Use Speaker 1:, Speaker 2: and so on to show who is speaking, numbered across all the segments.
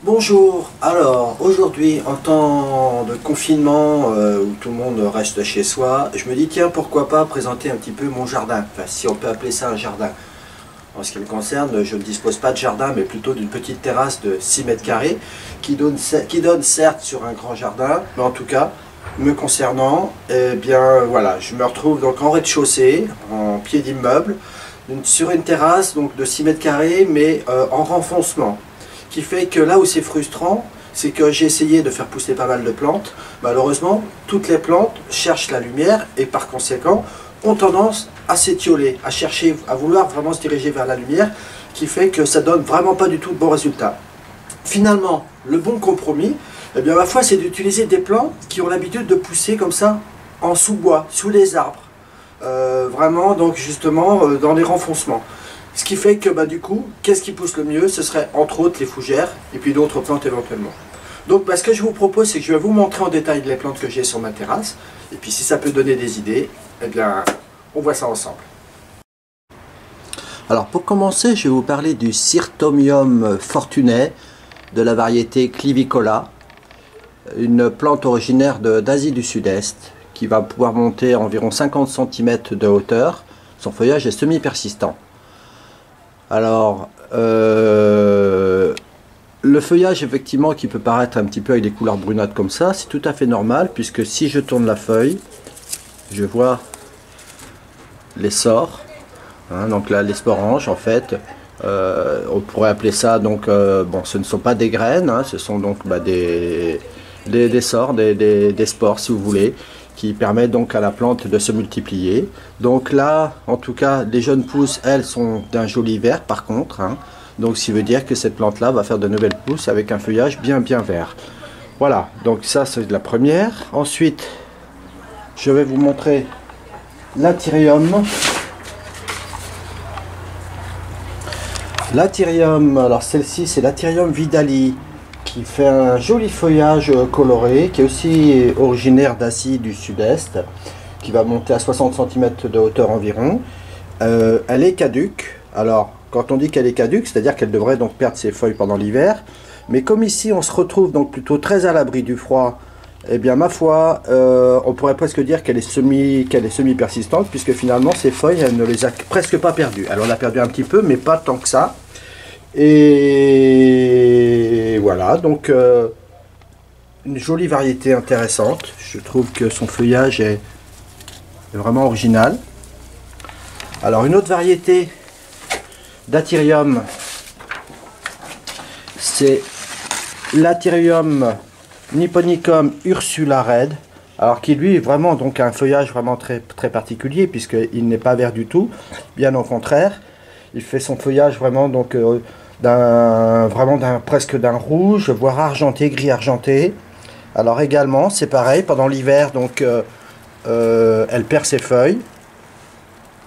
Speaker 1: Bonjour, alors aujourd'hui en temps de confinement où tout le monde reste chez soi, je me dis tiens pourquoi pas présenter un petit peu mon jardin, enfin si on peut appeler ça un jardin. En ce qui me concerne, je ne dispose pas de jardin mais plutôt d'une petite terrasse de 6 mètres carrés qui donne certes sur un grand jardin, mais en tout cas me concernant, eh bien voilà, je me retrouve donc en rez-de-chaussée, en pied d'immeuble, sur une terrasse donc de 6 mètres carrés mais en renfoncement. Qui fait que là où c'est frustrant, c'est que j'ai essayé de faire pousser pas mal de plantes. Malheureusement, toutes les plantes cherchent la lumière et par conséquent ont tendance à s'étioler, à chercher, à vouloir vraiment se diriger vers la lumière, qui fait que ça donne vraiment pas du tout de bons résultats. Finalement, le bon compromis, eh bien ma foi, c'est d'utiliser des plantes qui ont l'habitude de pousser comme ça en sous-bois, sous les arbres, vraiment donc justement dans les renfoncements. Ce qui fait que du coup, qu'est-ce qui pousse le mieux? Ce serait entre autres les fougères et puis d'autres plantes éventuellement. Donc ce que je vous propose, c'est que je vais vous montrer en détail les plantes que j'ai sur ma terrasse. Et puis si ça peut donner des idées, eh bien on voit ça ensemble. Alors pour commencer, je vais vous parler du Syrtomium fortunae de la variété Clivicola. Une plante originaire d'Asie du Sud-Est qui va pouvoir monter à environ 50 cm de hauteur. Son feuillage est semi-persistant. Alors, le feuillage effectivement qui peut paraître un petit peu avec des couleurs brunâtres comme ça, c'est tout à fait normal puisque si je tourne la feuille, je vois les sores, hein, donc là les sporanges en fait, on pourrait appeler ça donc, bon ce ne sont pas des graines, hein, ce sont donc des sores, des spores si vous voulez, qui permet donc à la plante de se multiplier. Donc là, en tout cas, les jeunes pousses, elles, sont d'un joli vert par contre, hein. Donc ce qui veut dire que cette plante-là va faire de nouvelles pousses avec un feuillage bien vert. Voilà, donc ça c'est la première. Ensuite, je vais vous montrer l'Athyrium. L'Athyrium, alors celle-ci c'est l'Athyrium vidali, qui fait un joli feuillage coloré, qui est aussi originaire d'Asie du Sud-Est, qui va monter à 60 cm de hauteur environ. Elle est caduque. Alors, quand on dit qu'elle est caduque, c'est-à-dire qu'elle devrait donc perdre ses feuilles pendant l'hiver. Mais comme ici, on se retrouve donc plutôt très à l'abri du froid, eh bien, ma foi, on pourrait presque dire qu'elle est semi-persistante, puisque finalement, ses feuilles, elle ne les a presque pas perdues. Elle en a perdu un petit peu, mais pas tant que ça. Et voilà, donc une jolie variété intéressante. Je trouve que son feuillage est vraiment original. Alors une autre variété d'Athyrium, c'est l'Athyrium nipponicum ursula red. Alors qui lui est vraiment donc un feuillage vraiment très particulier puisqu'il n'est pas vert du tout, bien au contraire. Il fait son feuillage vraiment donc presque d'un rouge, voire argenté, gris argenté. Alors également, c'est pareil, pendant l'hiver, donc elle perd ses feuilles.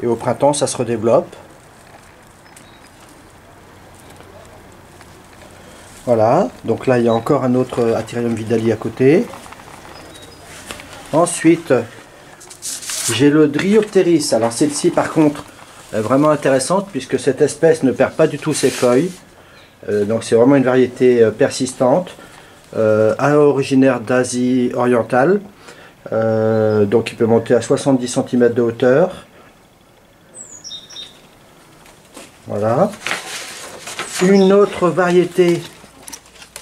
Speaker 1: Et au printemps, ça se redéveloppe. Voilà, donc là, il y a encore un autre Athyrium vidali à côté. Ensuite, j'ai le Dryopteris. Alors celle-ci, par contre, est vraiment intéressante puisque cette espèce ne perd pas du tout ses feuilles. Donc c'est vraiment une variété persistante, originaire d'Asie orientale. Donc il peut monter à 70 cm de hauteur. Voilà. Une autre variété,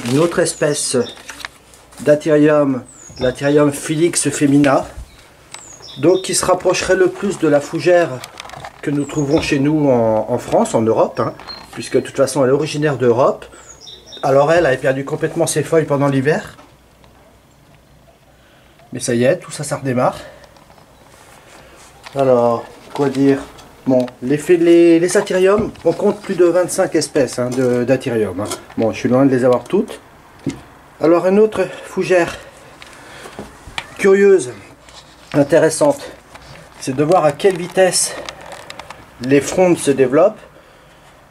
Speaker 1: une autre espèce d'Athyrium, l'Athyrium filix femina, donc qui se rapprocherait le plus de la fougère que nous trouvons chez nous en France, en Europe, hein, puisque de toute façon elle est originaire d'Europe. Alors elle avait perdu complètement ses feuilles pendant l'hiver. Mais ça y est, tout ça, ça redémarre. Alors, quoi dire? Bon, les Athyrium, on compte plus de 25 espèces hein, d'Athyrium. Hein. Bon, je suis loin de les avoir toutes. Alors, une autre fougère curieuse, intéressante, c'est de voir à quelle vitesse les frondes se développent,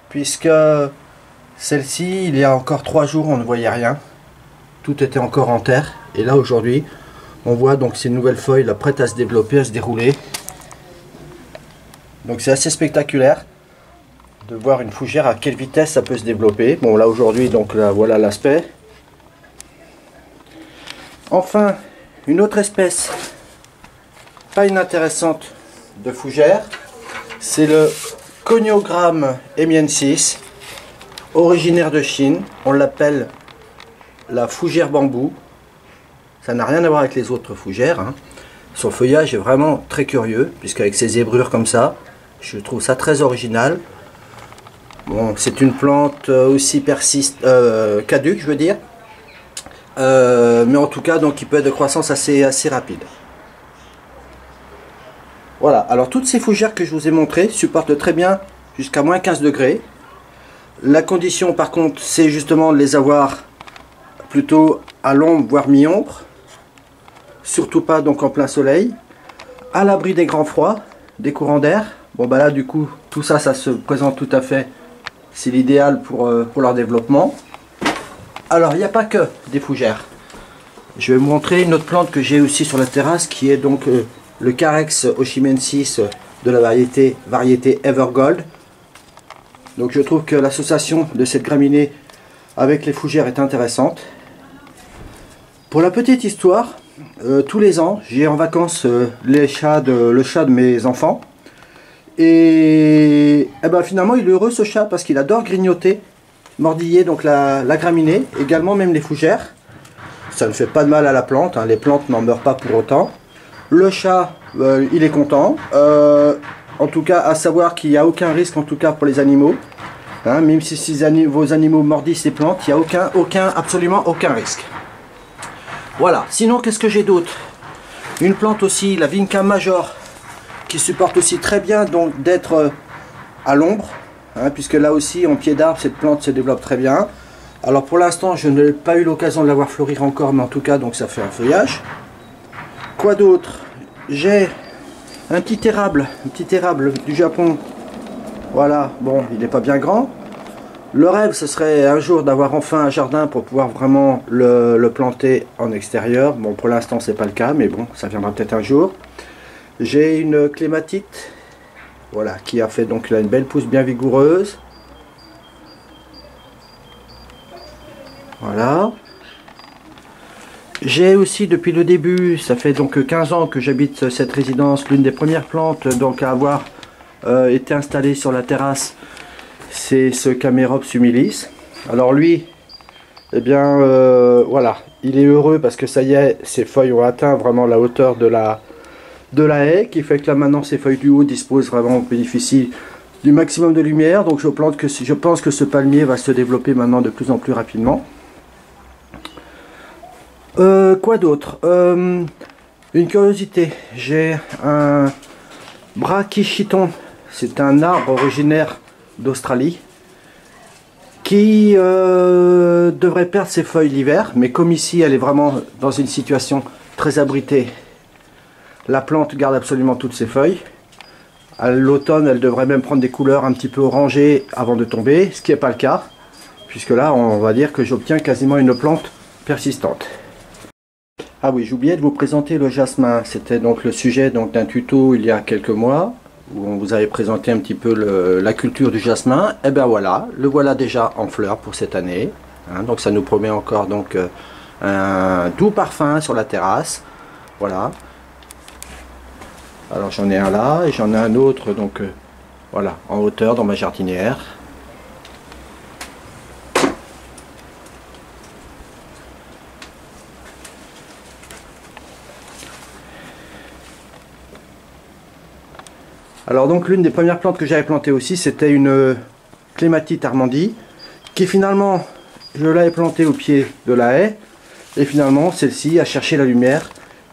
Speaker 1: puisque celle-ci, il y a encore 3 jours, on ne voyait rien. Tout était encore en terre. Et là, aujourd'hui, On voit donc ces nouvelles feuilles là, prêtes à se développer, à se dérouler. Donc c'est assez spectaculaire de voir une fougère à quelle vitesse ça peut se développer. Bon là aujourd'hui donc là voilà l'aspect. Enfin une autre espèce pas inintéressante de fougère, c'est le Coniogramme hemiensis, originaire de Chine. On l'appelle la fougère bambou. Ça n'a rien à voir avec les autres fougères, hein. Son feuillage est vraiment très curieux, puisqu'avec ses zébrures comme ça, je trouve ça très original. Bon, c'est une plante aussi caduque, je veux dire. Mais en tout cas, donc, il peut être de croissance assez rapide. Voilà, alors toutes ces fougères que je vous ai montrées supportent très bien jusqu'à moins 15 degrés. La condition par contre, c'est justement de les avoir plutôt à l'ombre, voire mi-ombre. Surtout pas donc en plein soleil. À l'abri des grands froids, des courants d'air. Bon bah là du coup, tout ça, ça se présente tout à fait. C'est l'idéal pour leur développement. Alors, il n'y a pas que des fougères. Je vais vous montrer une autre plante que j'ai aussi sur la terrasse, qui est donc le Carex oshimensis de la variété Evergold. Donc je trouve que l'association de cette graminée avec les fougères est intéressante. Pour la petite histoire, tous les ans, j'ai en vacances le chat de mes enfants. Et ben, finalement, il est heureux ce chat parce qu'il adore grignoter, mordiller donc la graminée, également même les fougères. Ça ne fait pas de mal à la plante, hein, les plantes n'en meurent pas pour autant. Le chat, il est content. En tout cas, à savoir qu'il n'y a aucun risque en tout cas pour les animaux. Hein, même si vos animaux mordissent les plantes, il n'y a absolument aucun risque. Voilà, sinon qu'est-ce que j'ai d'autre? Une plante aussi, la Vinca major, qui supporte aussi très bien donc d'être à l'ombre, hein, puisque là aussi en pied d'arbre cette plante se développe très bien. Alors pour l'instant je n'ai pas eu l'occasion de la voir fleurir encore, mais en tout cas donc ça fait un feuillage. Quoi d'autre? J'ai un petit érable du Japon. Voilà, bon il n'est pas bien grand. Le rêve ce serait un jour d'avoir enfin un jardin pour pouvoir vraiment le planter en extérieur. Bon pour l'instant c'est pas le cas, mais bon ça viendra peut-être un jour. J'ai une clématite, voilà, qui a fait donc là une belle pousse bien vigoureuse. Voilà. J'ai aussi depuis le début, ça fait donc 15 ans que j'habite cette résidence, l'une des premières plantes donc à avoir été installée sur la terrasse, c'est ce Camerops humilis. Alors lui, eh bien voilà, il est heureux parce que ça y est, ses feuilles ont atteint vraiment la hauteur de la haie, qui fait que là maintenant ses feuilles du haut disposent vraiment, bénéficient du maximum de lumière. Donc je pense que ce palmier va se développer maintenant de plus en plus rapidement. Quoi d'autre? Une curiosité, j'ai un brachychiton, c'est un arbre originaire d'Australie qui devrait perdre ses feuilles l'hiver, mais comme ici elle est vraiment dans une situation très abritée, la plante garde absolument toutes ses feuilles. À l'automne, elle devrait même prendre des couleurs un petit peu orangées avant de tomber, ce qui n'est pas le cas, puisque là, on va dire que j'obtiens quasiment une plante persistante. Ah oui, j'oubliais de vous présenter le jasmin. C'était donc le sujet d'un tuto il y a quelques mois, où on vous avait présenté un petit peu la culture du jasmin. Et bien voilà, le voilà déjà en fleurs pour cette année. Hein, donc ça nous promet encore donc un doux parfum sur la terrasse. Voilà. Alors j'en ai un là et j'en ai un autre donc voilà, en hauteur dans ma jardinière. Alors donc l'une des premières plantes que j'avais plantées aussi, c'était une clématite armandie qui finalement je l'avais plantée au pied de la haie et finalement celle-ci a cherché la lumière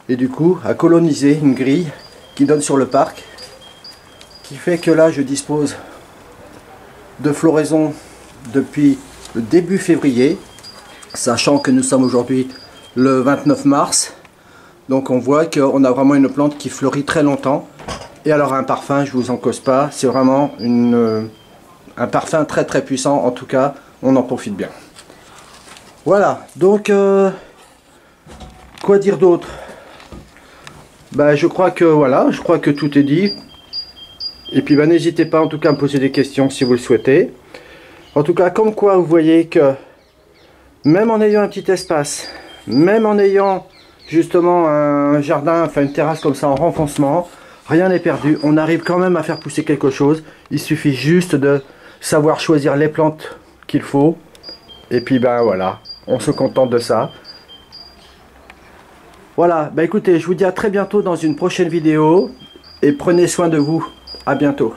Speaker 1: et du coup a colonisé une grille qui donne sur le parc, qui fait que là je dispose de floraison depuis le début février, sachant que nous sommes aujourd'hui le 29 mars. Donc on voit qu'on a vraiment une plante qui fleurit très longtemps. Et alors un parfum, je vous en cause pas, c'est vraiment un parfum très très puissant, en tout cas on en profite bien. Voilà, donc quoi dire d'autre? Bah, je crois que voilà, je crois que tout est dit. Et puis bah, n'hésitez pas en tout cas à me poser des questions si vous le souhaitez. En tout cas, comme quoi vous voyez que même en ayant un petit espace, même en ayant justement un jardin, enfin une terrasse comme ça en renfoncement, rien n'est perdu. On arrive quand même à faire pousser quelque chose. Il suffit juste de savoir choisir les plantes qu'il faut. Et puis ben voilà, on se contente de ça. Voilà, bah écoutez, je vous dis à très bientôt dans une prochaine vidéo. Et prenez soin de vous. À bientôt.